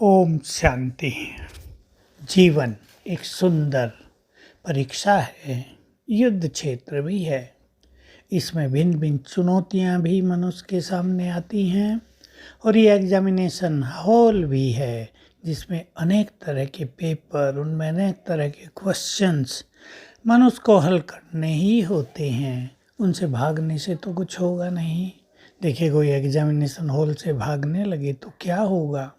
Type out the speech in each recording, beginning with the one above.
ओम शांति। जीवन एक सुंदर परीक्षा है, युद्ध क्षेत्र भी है। इसमें भिन्न भिन्न चुनौतियां भी मनुष्य के सामने आती हैं और ये एग्जामिनेशन हॉल भी है जिसमें अनेक तरह के पेपर, उनमें अनेक तरह के क्वेश्चंस मनुष्य को हल करने ही होते हैं। उनसे भागने से तो कुछ होगा नहीं। देखिए, कोई एग्जामिनेशन हॉल से भागने लगे तो क्या होगा।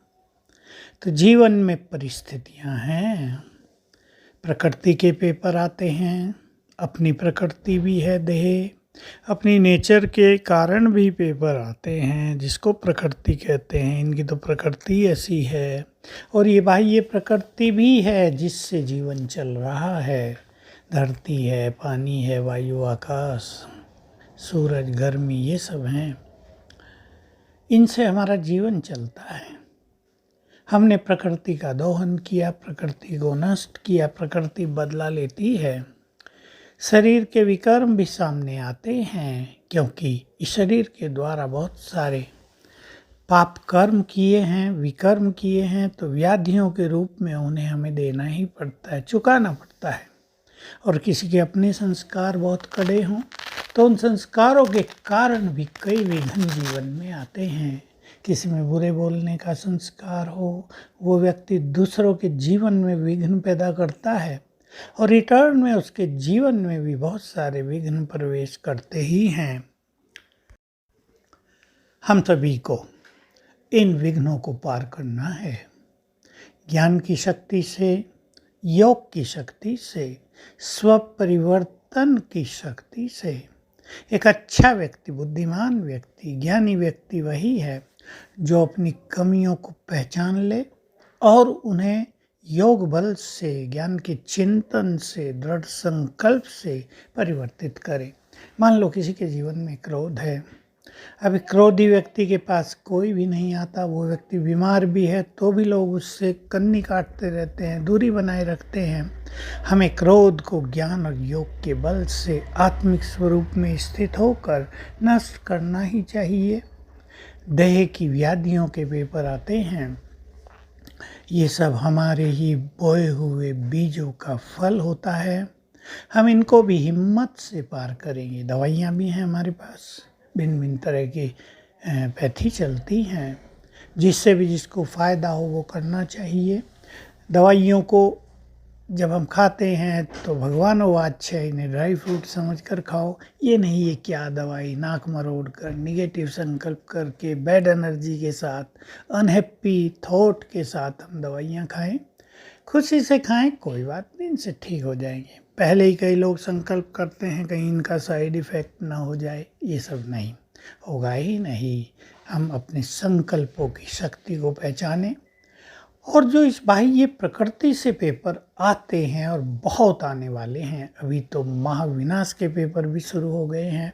तो जीवन में परिस्थितियां हैं, प्रकृति के पेपर आते हैं, अपनी प्रकृति भी है देह, अपनी नेचर के कारण भी पेपर आते हैं जिसको प्रकृति कहते हैं। इनकी तो प्रकृति ऐसी है और ये बाह्य प्रकृति भी है जिससे जीवन चल रहा है। धरती है, पानी है, वायु, आकाश, सूरज, गर्मी, ये सब हैं। इनसे हमारा जीवन चलता है। हमने प्रकृति का दोहन किया, प्रकृति को नष्ट किया, प्रकृति बदला लेती है। शरीर के विकर्म भी सामने आते हैं क्योंकि इस शरीर के द्वारा बहुत सारे पाप कर्म किए हैं, विकर्म किए हैं, तो व्याधियों के रूप में उन्हें हमें देना ही पड़ता है, चुकाना पड़ता है। और किसी के अपने संस्कार बहुत कड़े हों तो उन संस्कारों के कारण भी कई विघ्न जीवन में आते हैं। किसी में बुरे बोलने का संस्कार हो, वो व्यक्ति दूसरों के जीवन में विघ्न पैदा करता है और रिटर्न में उसके जीवन में भी बहुत सारे विघ्न प्रवेश करते ही हैं। हम सभी को इन विघ्नों को पार करना है। ज्ञान की शक्ति से, योग की शक्ति से, स्व परिवर्तन की शक्ति से। एक अच्छा व्यक्ति, बुद्धिमान व्यक्ति, ज्ञानी व्यक्ति वही है जो अपनी कमियों को पहचान ले और उन्हें योग बल से, ज्ञान के चिंतन से, दृढ़ संकल्प से परिवर्तित करे। मान लो किसी के जीवन में क्रोध है, अभी क्रोधी व्यक्ति के पास कोई भी नहीं आता, वो व्यक्ति बीमार भी है तो भी लोग उससे कन्नी काटते रहते हैं, दूरी बनाए रखते हैं। हमें क्रोध को ज्ञान और योग के बल से आत्मिक स्वरूप में स्थित होकर नष्ट करना ही चाहिए। देह की व्याधियों के पेपर आते हैं, ये सब हमारे ही बोए हुए बीजों का फल होता है। हम इनको भी हिम्मत से पार करेंगे। दवाइयाँ भी हैं हमारे पास, भिन्न भिन्न तरह की पैथी चलती हैं, जिससे भी जिसको फ़ायदा हो वो करना चाहिए। दवाइयों को जब हम खाते हैं तो भगवान वो अच्छे, इन्हें ड्राई फ्रूट समझ कर खाओ। ये नहीं ये क्या दवाई, नाक मरोड़ कर, निगेटिव संकल्प करके, बैड एनर्जी के साथ, अनहैप्पी थॉट के साथ हम दवाइयाँ खाएं। खुशी से खाएं, कोई बात नहीं, इनसे ठीक हो जाएंगे। पहले ही कई लोग संकल्प करते हैं कहीं इनका साइड इफ़ेक्ट ना हो जाए। ये सब नहीं होगा ही नहीं। हम अपने संकल्पों की शक्ति को पहचानें और जो इस बाह्य प्रकृति से पेपर आते हैं और बहुत आने वाले हैं, अभी तो महाविनाश के पेपर भी शुरू हो गए हैं,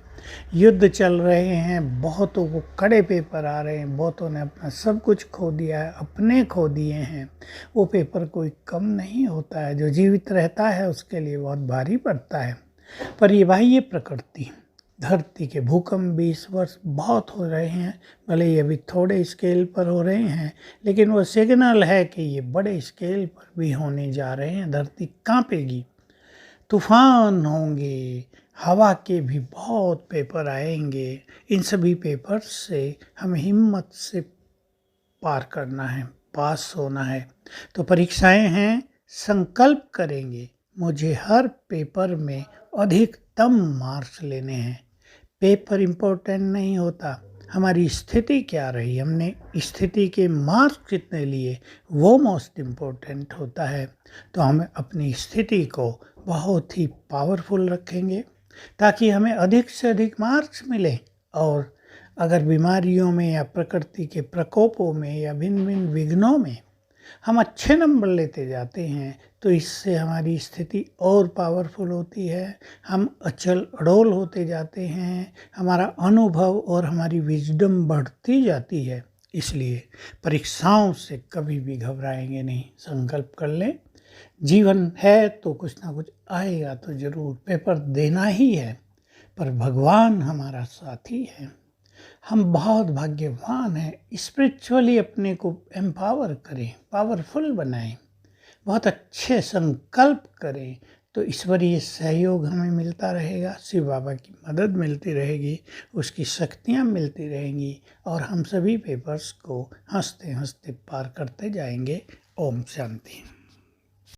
युद्ध चल रहे हैं, बहुतों को कड़े पेपर आ रहे हैं, बहुतों ने अपना सब कुछ खो दिया है, अपने खो दिए हैं। वो पेपर कोई कम नहीं होता है, जो जीवित रहता है उसके लिए बहुत भारी पड़ता है। पर ये बाह्य प्रकृति, धरती के भूकंप भी इस वर्ष बहुत हो रहे हैं, भले ही अभी थोड़े स्केल पर हो रहे हैं, लेकिन वो सिग्नल है कि ये बड़े स्केल पर भी होने जा रहे हैं। धरती कांपेगी, तूफान होंगे, हवा के भी बहुत पेपर आएंगे। इन सभी पेपर से हमें हिम्मत से पार करना है, पास होना है। तो परीक्षाएं हैं, संकल्प करेंगे मुझे हर पेपर में अधिकतम मार्क्स लेने हैं। पेपर इम्पोर्टेंट नहीं होता, हमारी स्थिति क्या रही, हमने स्थिति के मार्क्स कितने लिए, वो मोस्ट इम्पोर्टेंट होता है। तो हम अपनी स्थिति को बहुत ही पावरफुल रखेंगे ताकि हमें अधिक से अधिक मार्क्स मिले। और अगर बीमारियों में या प्रकृति के प्रकोपों में या भिन्न भिन्न विघ्नों में हम अच्छे नंबर लेते जाते हैं तो इससे हमारी स्थिति और पावरफुल होती है। हम अचल अडोल होते जाते हैं, हमारा अनुभव और हमारी विजडम बढ़ती जाती है। इसलिए परीक्षाओं से कभी भी घबराएंगे नहीं, संकल्प कर लें। जीवन है तो कुछ ना कुछ आएगा तो ज़रूर, पेपर देना ही है, पर भगवान हमारा साथी है। हम बहुत भाग्यवान हैं। स्पिरिचुअली अपने को एम्पावर करें, पावरफुल बनाएं, बहुत अच्छे संकल्प करें तो ईश्वरीय सहयोग हमें मिलता रहेगा, शिव बाबा की मदद मिलती रहेगी, उसकी शक्तियाँ मिलती रहेंगी और हम सभी पेपर्स को हंसते हंसते पार करते जाएंगे। ओम शांति।